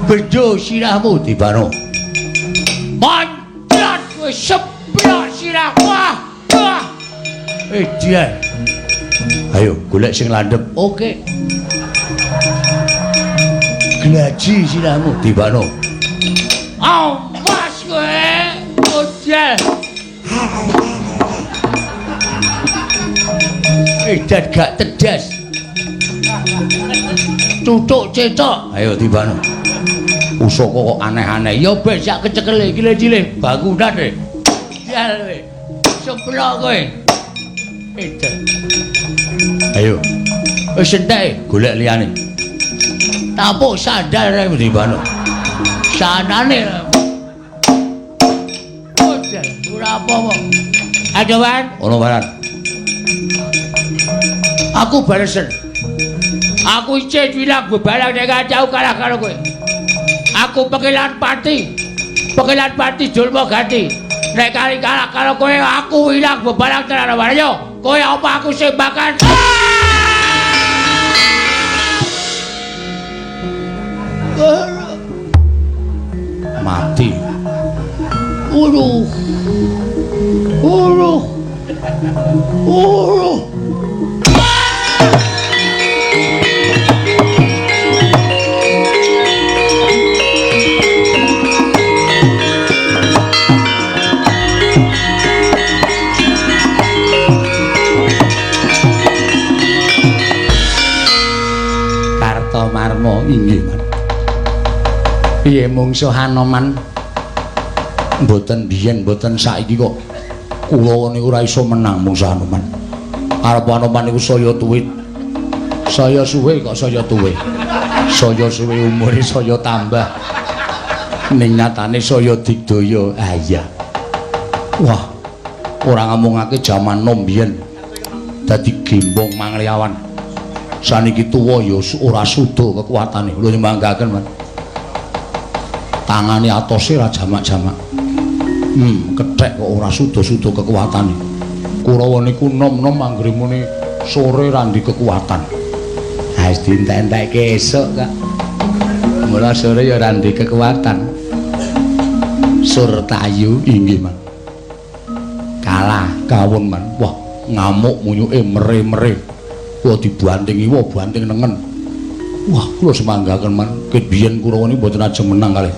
Bedo sirahmu Dibano. Manjat kowe seblak sirah. Wah. Dia. Ayo golek sing landhep. Oke. Glaji sirahmu Dibano. Awas kowe. Ojal. Edan gak tedas. Tutuk cetok. Ayo Dibano. Usaka kok aneh-aneh. Ya ben sak kecekele iki cilik bangunan e. Jal kowe. Seblok kowe. Edan. Ayo. Wis entek golek liyane. Tapuk sandal ae Dibano. Sanane. Ojal ora apa-apa. Ayo Wan. Ono baran. Aku baresen. Aku icin bilang bebalang nek jauh kalah karo kowe. Aku pekilan pati. Pekilan pati Julma ganti. Nek kali kalah karo kowe aku ilang bebalang tenan wae yo. Kowe apa aku sembakan? Mati. Uruh. Marmo inggih Man. Piye mungsuh Anoman mboten biyen mboten saiki kok kula niku ora iso menang mungsuh Anoman. Arep Anoman niku saya tuwit. Saya suwe kok saya tuwit. Saya suwe umure saya tambah. Ning nyatane saya digdaya. Ah iya. Wah, ora ngomongake jaman nom biyen dadi gembong mangliawan. Saniki tuwa ya ora suda kekuatane. Lho nyembanggaken, Man. Tangane atose ra jamak-jamak. Kethek kok ora suda-suda kekuatane. Kurawa niku nom-nom anggere muni sore ra ndek kekuatan. Ha wis dientek-entekke esuk, Kak. Mula sore ya ra ndek kekuatan. Surtayu inggih, Man. Kalah kawon, Man. Wah, ngamuk munyuke mere-mere. Wah dibantingi, wah banting nengen. Wah, kula semanggaken Man, ket biyen Kurawa niki mboten ajeng menang kalih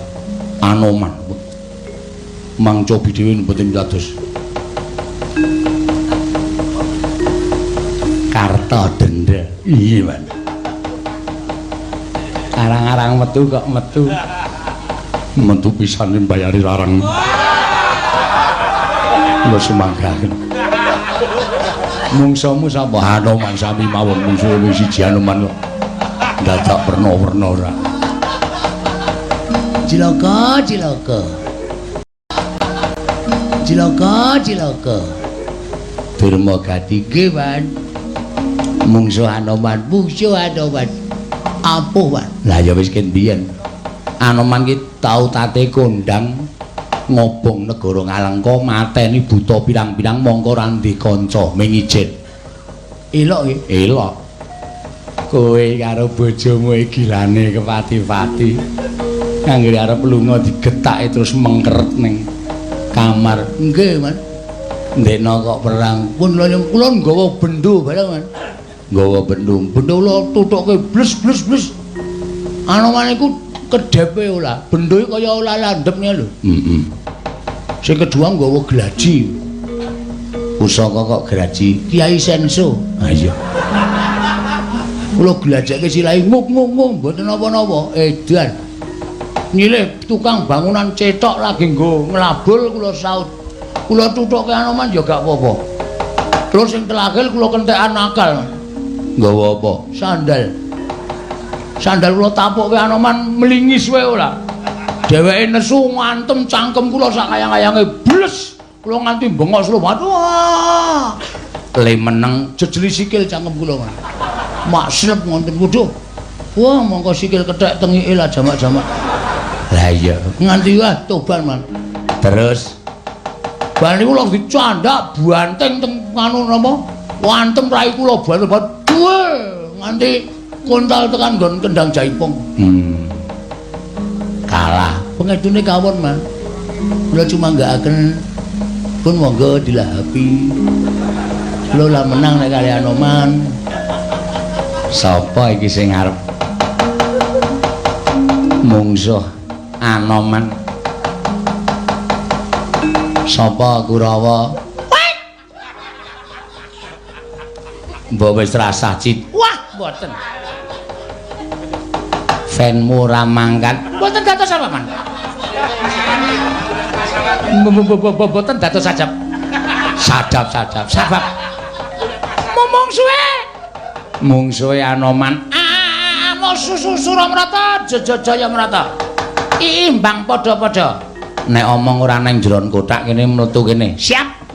Anoman. Mang Cobi dhewe mboten dados. Karta denda. Iya, Man. Arang-arang metu kok metu. Metu pisan mbayari larang. Kula semanggaken. Mungsamu sapa Anoman sami mawon mungsuh siji Anoman kok dadak werna-werna ora. Cilaka. Durma gati ge, Man. Mungsuh Anoman. Apa, Man? Lah ya wis ken biyen. Anoman ki tau tate kondang ngobong negara Ngalengka mateni buta pirang-pirang mongko ra ndek kanca ming ijin. Elok iki? Elok. Kowe karo bojomu iki gilane kepati-pati. Anggere arep lunga digetake terus mengkeret ning kamar. Nggih, Man. Ndekno kok perang. Pun kula nggawa bendho bareng, Man. Nggawa bendho. Bendho kula tutuke bles. Anoman iku kedepe ora. Bendho iki kaya ora landhep niku lho. Sing kedua nggawa glaji. Pusaka kok glaji Kiai Senso. Ha iya. Kula glajake silahe nguk mboten napa-napa. Edan. Nyilih tukang bangunan cetok lagi nggo nglabul kula saut. Kula tutuke Anoman ya gak apa-apa. Terus sing terakhir kula kentekan akal. Nggawa apa? Sandal kula tapuke Anoman mlingis wae ora. Dheweke nesu ngantem cangkem kula sak kayang-kayange bles. Kula nganti bengok slobat. Wah. Le meneng jejeli sikil cangkem kula, Man. Mak slep ngonten kudu. Wah, mongko sikil kethek tengike lah jamak-jamak. Lah iya, nganti wah toban, Man. Terus bar niku lho dicandak banting teng anu napa? Wantem rai kula banget. Nganti kontal tekan nggon Kendang Jaipong. Kalah. Pengedune kawon mah. Kula cuma nggakaken pun monggo dilahapi. Kula lah menang nek kali Anoman. Sapa iki sing arep mungsuh Anoman? Sapa Kurawa? Mbok wis rasah cit. Wah, mboten. Fanmu ora mangkat. Mboten dados apa man? Mboten dados sajab. Sadap. Sabab. Mungsuhe Anoman. Suramrata, Jayamrata. Imbang padha-padha. Nek omong ora nang jeron kotak kene mlebu kene. Siap.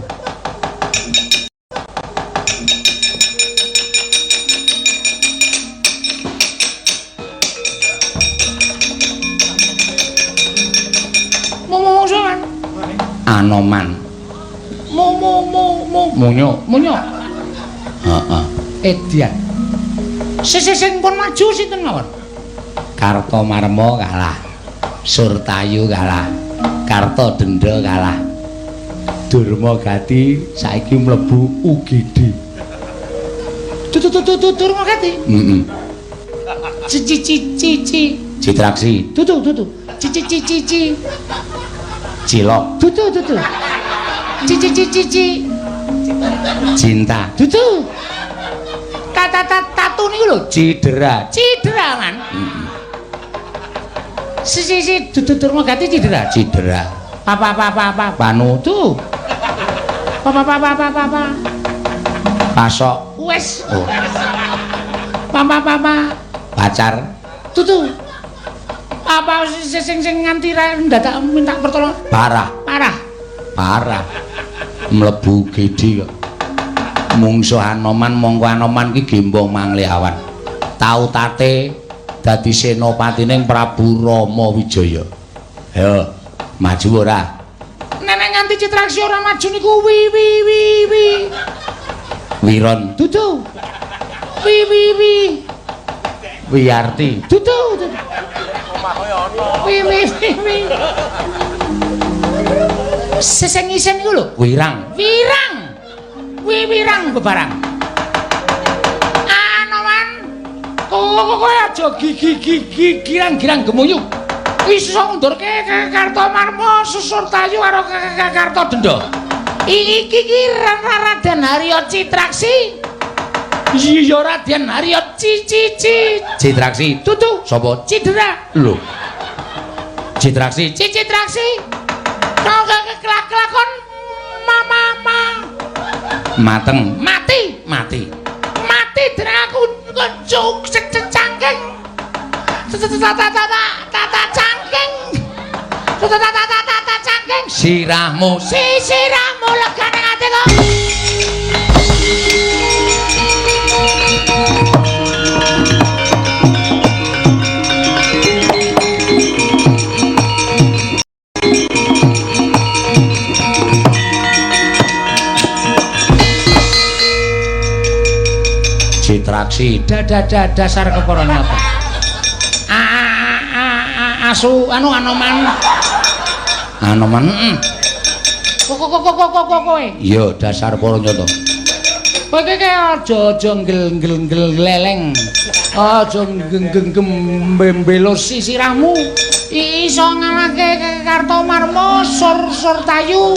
Anoman. Munyo. Heeh. Edian. Sing pun maju sinten mawon? Kartomarma kalah. Surtayu kalah. Kartodendra kalah. Durmagati saiki mlebu UGD. Durmagati? Heeh. Cici. Citraksi. Tutu. Cici. Cilok. Tutu. Cici. Cinta. Tutu. Tatu niku lho, Cidera man. Si Durmagati Cidera. Papa. Panu tuh. Papa. Pasok. Wes. Oh. Papa. Pacar. Tutu. Apa sing nganti ndadak minta pertolongan? Parah. Mlebu gedi kok. Mungsuh Anoman mongko Anoman ki gembong mangliawan. Tau tate dadi senopatining Prabu Rama Wijaya. Ayo, maju ora? Nenek nganti Citraksi ora maju niku wi. Wiron. Dudu. Wi. Wiyarti. Dudu. Wi. Seseng isen niku lho, Wirang. Wirang bebarang. Anoman. Kowe aja girang gemuyu. Iso ngundurke Kartomarma Susurtayu karo Kartodendra. Iki Raden Harya Citraksi. Iya Raden Harya Citraksi. Tutu. Sapa? Cidera. Lho. Citraksi. Kau kelakon mama. Mateng. Mati dereng aku kencuk cangking. Tata cangking. Sirahmu legane ati kok. Citraksi dasar keporone apa? Asu Anoman. Kowe. Iya, dasar para nyata. Kowe iki aja nggel-nggel-leleng. Aja gembelo sisirahmu. Iso ngalahke Kartomarma Surtayu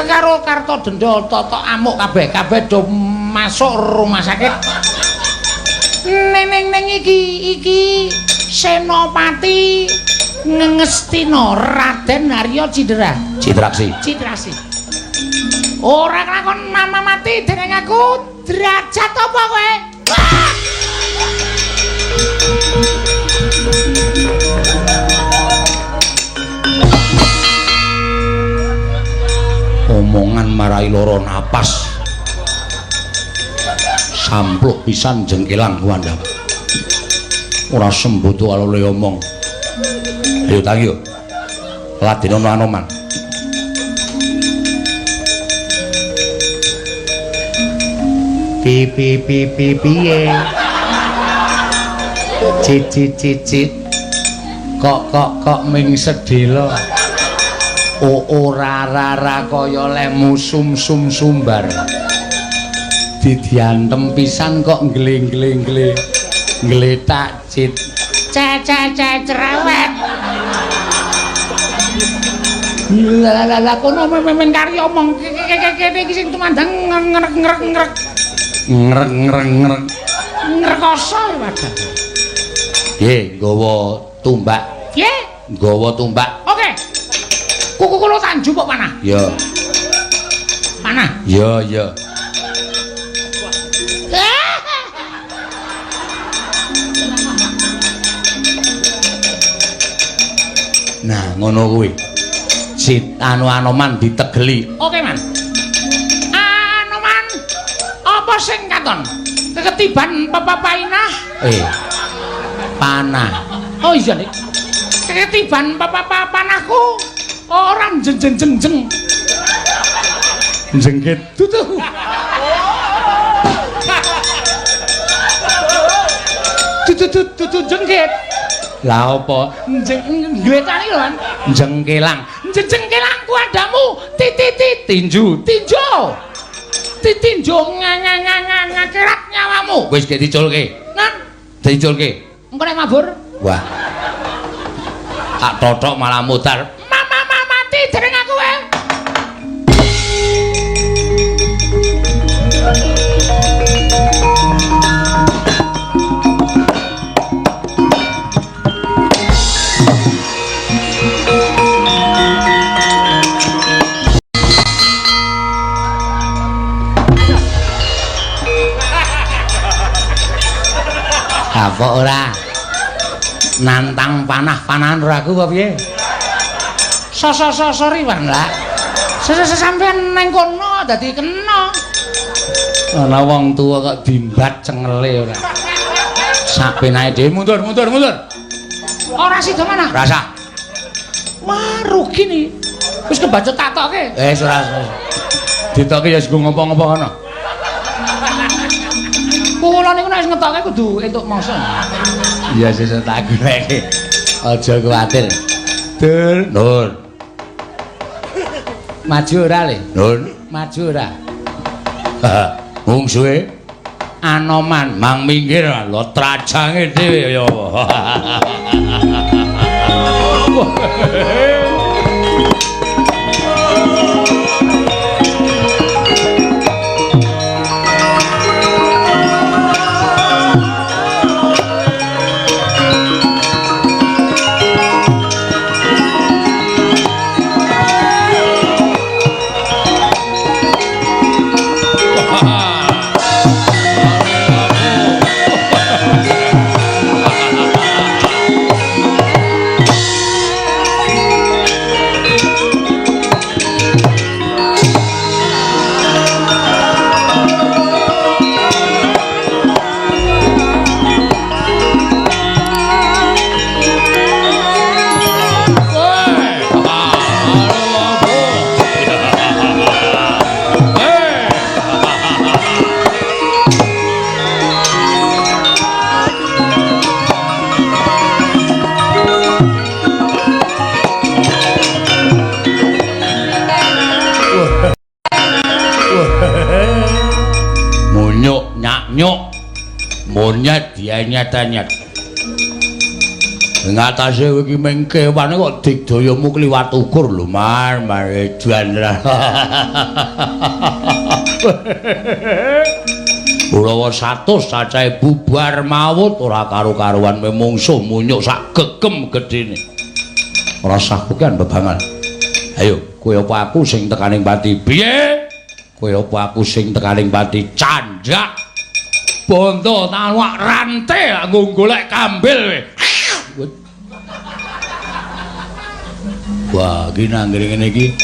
karo Kartodendra totok amuk kabeh do masuk rumah sakit. Neng iki senopati ngestina Raden Harya Citraksi. Ora kelakon mama mati dening aku derajat apa kowe? Omongan marai loro napas. Sampluk pisan jengkelan kuandang. Ora sembodo alole omong. Ayo tangi yo. Ladenono Anoman. Piye. Cicit. Kok ming sedhela. Ora kaya lemu sumbar. Didiantem pisan kok ngleng-ngleng ngletak cit. Cerewet. Lah kono men kari omong kene iki sing tumandang ngrek. Ngrekoso wadah. Nggih, nggawa tumbak. Nggih, nggawa tumbak. Oke. Kuku kula tanju kok panah. Ya. Panah. Ya. Nah, ngono kuwi. Sit Anoman ditegeli. Oke, Man. Anoman. Apa sing katon? Keketiban papapainah. Panah. Oh iya nih. Keketiban panahku. Orang jeng. Jengket tutu. Tutu jengket. Lah apa? Nggetani lho, Man. Jengkelang. Jengkelangku adamu. Tinju. Tinju ngakerat nyawamu. Wis ge diculke. Nan, diculke. Engko nek mabur. Wah. Tak totok malah mutar. Mama mati dereng aku wae. Apa ora? Nantang panah-panahan ragu apa piye? Sorry Wan lah. Sampeyan ning kono dadi kena. Ana wong tuwa kok dimbat cengele ora. Sak penae dhewe mundur. Ora sida mana? Rasa. Wah, rugi nih. Wis kebacut tak tokke. Ora. Ditokke ya sing ngopo-ngopo ngono. Kula niku nek ngetokke kudu entuk mangsa. Iya sesuk tak goleki. Aja kuwatir. Nur. Maju ora le? Nur, maju ora? Wong suwe Anoman mang minggir lho trajange dhewe ya apa. Monyet dia nyat-nyat. Ngatase iki mengkewane kok digdayamu kliwat ukur lho, mare jandra. Urawa 100 cacahe bubar mawut ora karo-karuan memungsuh munyuk sak gegem gedene. Ora sah bukan bebangan. Ayo, kowe apa aku sing tekaning pati piye? Kowe apa aku sing tekaning pati candak? Bondo tanwak rantai nggo golek kambil we. Wah, iki nang ngene iki.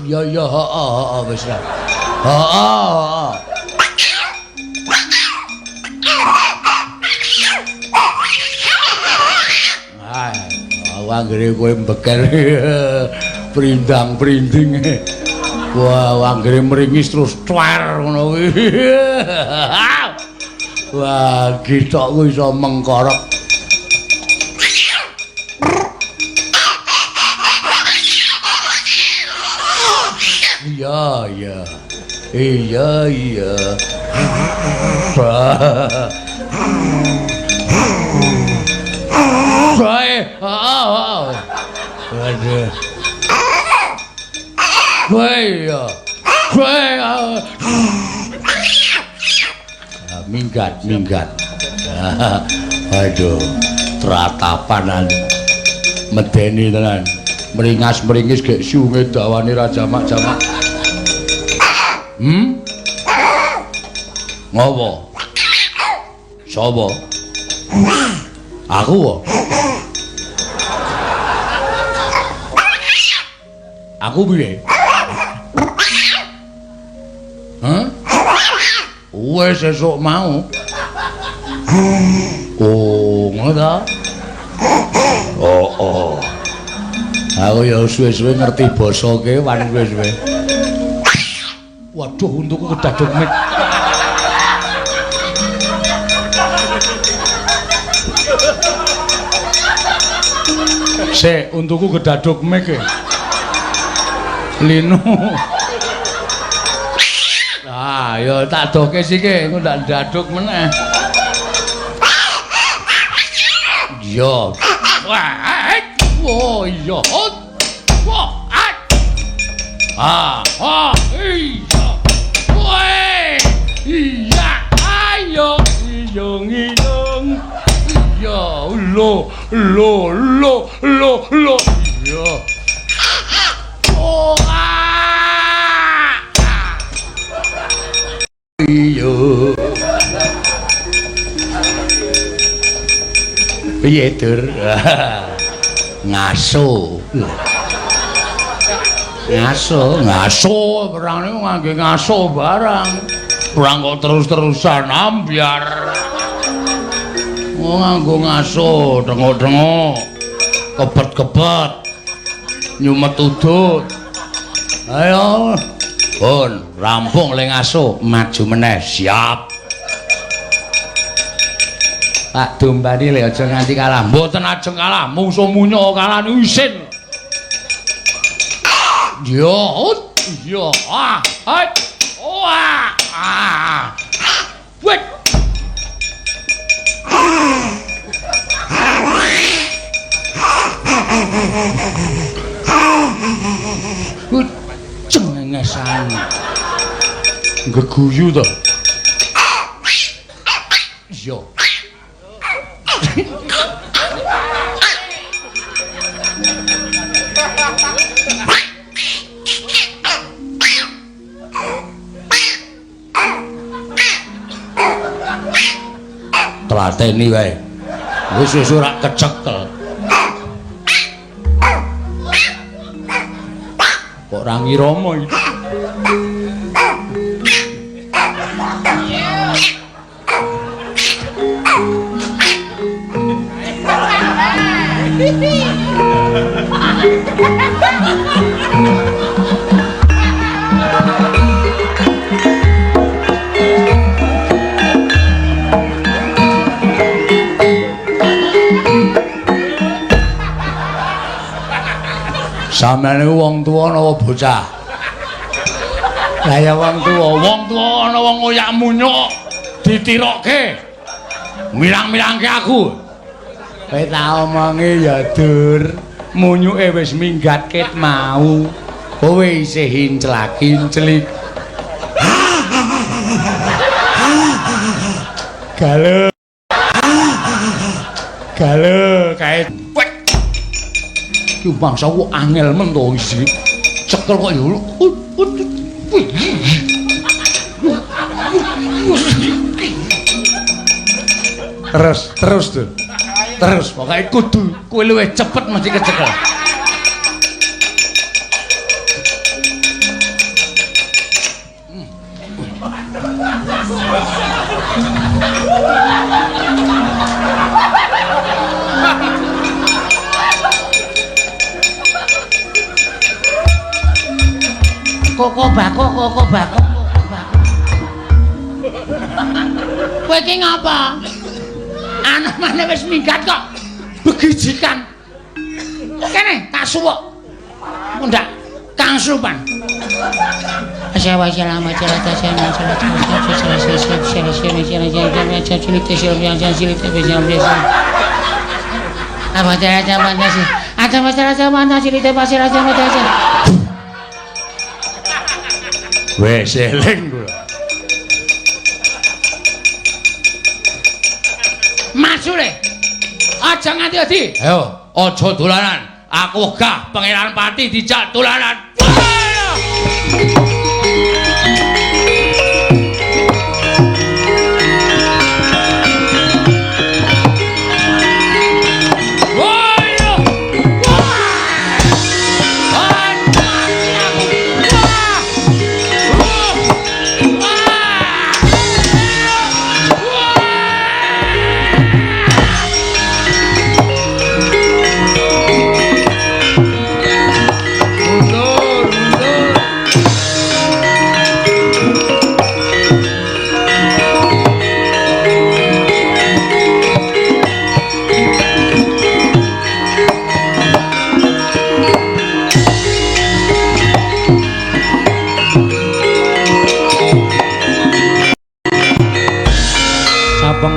Ya heeh wis lah. Heeh. Anggere kowe mbeker prindang-prinding. Wah, anggere meringis terus cuer ngono kuwi. Wah, githokku iso mengkorok. Iya, iya. Iya, iya. Baik. Waduh. Baik. Baik. Minggat. Aduh, teratapanan medeni tenan. Meringas-meringis gek sunge dawane ra jamak-jamak. Ngopo? Sopo? Aku kok. Aku piye? Hah? Wes esuk mau. Oh, ngono ta? Oh. Aku ya suwe-suwe ngerti basa kewan suwe-suwe. Waduh, untukku kedaduk mik. Sik, untukku kedaduk mik e. Lino. Ah, ya tak doke sike, engko ndak daduk meneh. Yo. Wah, oh iya. Wah, iya. Woi. Iya, ayo iyong. Iya, lo. Iya. Oh. Iya. Piye, Dur? Ngaso perang niku ngangge ngaso barang. Perang kok terus-terusan ambyar. Nganggo ngaso, dengok-dengok. Kebet-kebet. Nyumet udut. Ayo. Pun, rampung le ngaso, maju meneh, siap. Tak dombani le aja nganti kalah. Mboten ajeng kalah, mungsuh munyo kalah niku isin. Yo, hai. Wait. Cengengesan. Geguyu to. Yo. Telateni wae. Wis ora kecekel. Kok Rangi Rama iki. Sampeyan niku wong tuwa napa bocah? Lah ya wong tuwa ana wong ngoyak munyuk ditirokke. Mirang-mirangke aku. Kowe tak omongi ya, Dur. Munyuke wis minggat ket mau. Kowe isih hinclak-hinclik. Gale kae. Ki bangsa ku angel men to isi. Cekel kok ya. Terus tuh. Terus pokoke kudu kowe luwih cepet mesti kecekel. Kok kok bako. Kowe iki ngapa? Anomane wis minggat kok. Begijikan. Kene tak suwuk. Mundak Kang Supan. Wes eling kula. Masule. Aja nganti adi. Ayo, aja dolanan. Aku wegah Pangeran Pati dijak dolanan.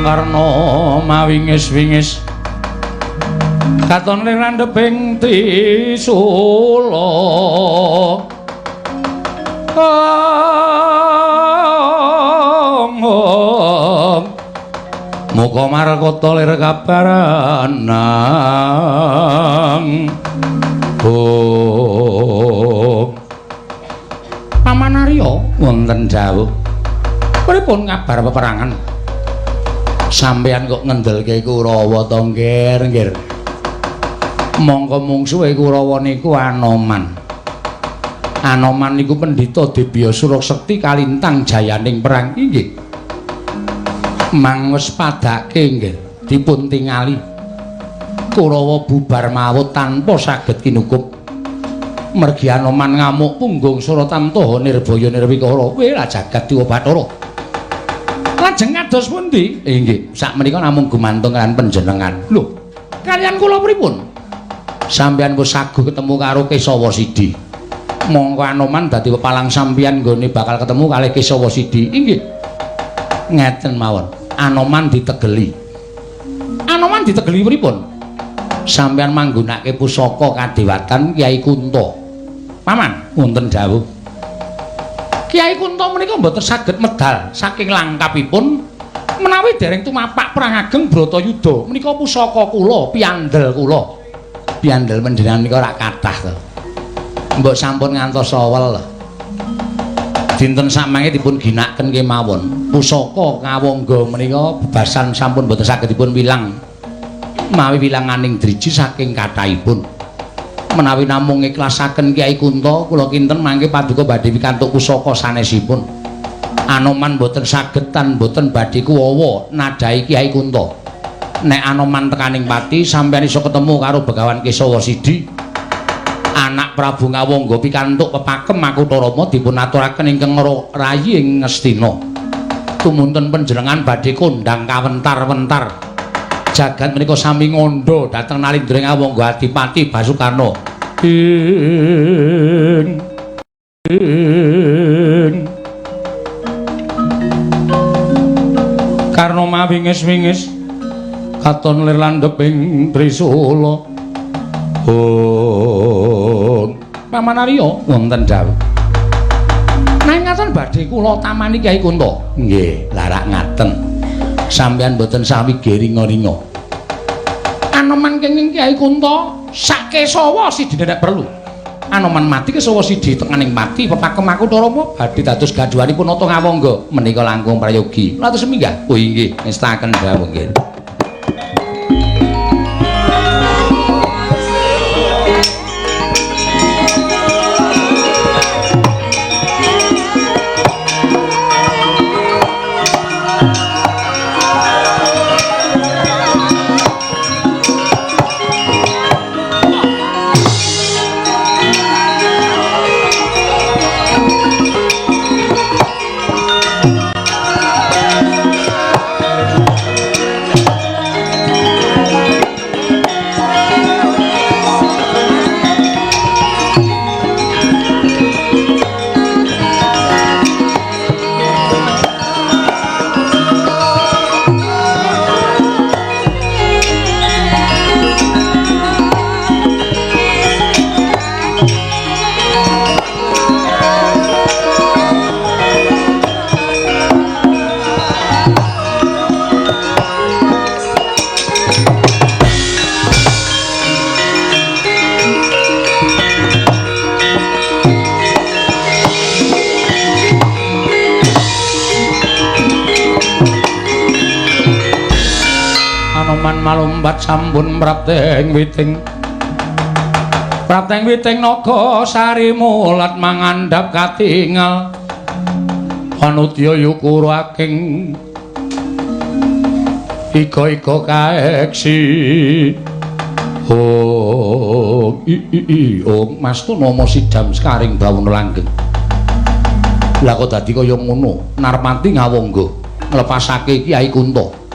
Karno mawingis-wingis katon ning landheping Trisula muga markota lir kabaranang Paman Arya wonten dawuh pripun kabar peperangan sampeyan kok ngendelke Kurawa to nggir mongko mungsuhe Kurawa niku Anoman niku pendhita Debya Surasekti kalintang jayaning perang inggih mangus padake nggih dipun tingali Kurawa bubar mawut tanpa saged kinukup mergi Anoman ngamuk punggung Suratamtaha nirbaya nirwikara wela jagat Dewa Bathara lajeng kados pundi? Inggih, sakmenika namung gumantung kan panjenengan. Lho, kalian kula pripun? Sampeyan wis saguh ketemu karo Kesawa Sidi. Monggo Anoman dadi pepalang sampeyan nggone bakal ketemu kalih Kesawa Sidi. Inggih. Ngeten mawon. Anoman ditegeli. Anoman ditegeli pripun? Sampeyan manggunake pusaka kadewatan Kyai Kunto. Paman, wonten dawuh. Kyai Kunto menika mboten saged medal saking langkapipun menawi dereng tumapak perang ageng Bratayuda menika pusaka kula piandel panjenengan menika rak kathah to mbok sampun ngantos sawel dinten samangke dipun ginakaken kemawon pusaka kawangga menika bebasan sampun mboten saged dipun wilang mawi wilanganing driji saking kathahipun menawi namung ikhlasaken Kyai Kunto kula kinten mangke paduka badhe pikantuk pusaka sanesipun Anoman boten saged tan boten badhe kuwawa nadhahi Kyai Kunto nek Anoman tekaning pati sampeyan iso ketemu karo Begawan Kesawa Sidi anak Prabu Ngawangga pikantuk pepakem Makutha Rama dipun aturaken ingkang rayi ing Ngastina tumuntun panjenengan badhe kondhang kawentar-wentar jagat menika sami ngondo dhateng Nalindra Ngawangga Adipati Basukarna Karna mawingis-wingis katon lir landheping Trisula Paman Arya wonten dawuh nanging ngaten badhe kula tamani Kyai Kunto nggih larak ngaten sampeyan boten sawi geringa-ringa Anoman kenging Kyai Kunto sak Kesawa Sidine nek perlu Anoman mati Kesawa Sidi tekaning mati pepakem Makutha Rama badhe dados gaduhanipun Nata Ngawangga menika langkung prayogi latus seminggah oh inggih ngestaken dawuh nggih Anoman malumpat sampun prapteng witing naga sari mulat mangandhap katingal Panutya yukura aking ika kaeksi oh Mas tu nama sidam sekaring bawuna langgeng lah kok dadi kaya ngono Narpati ngawangga nglepasake Kyai Kunto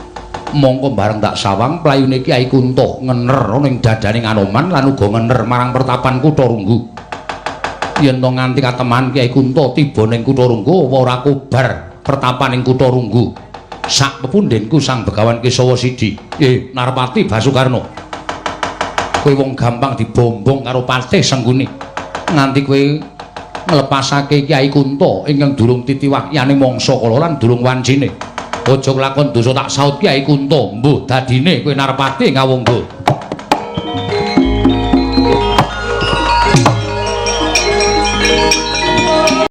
mongko bareng tak sawang playune Kyai Kunto ngener ning dadaning Anoman lan uga ngener marang pertapan Kutharunggu yen to nganti kateman Kyai Kunto tiba ning Kutharunggu apa ora kobar pertapaning Kutharunggu sak pepundhenku Sang Begawan Kesawa Sidi Narpati Basukarna kowe wong gampang dibombong karo Patih Sengguni nganti kowe nglepasake Kyai Kunto ingkang durung titiwakyane mangsa kala lan durung wancine aja nglakon dosa tak saut Kyai Kunto mbuh dadine kowe Narpati ngawungga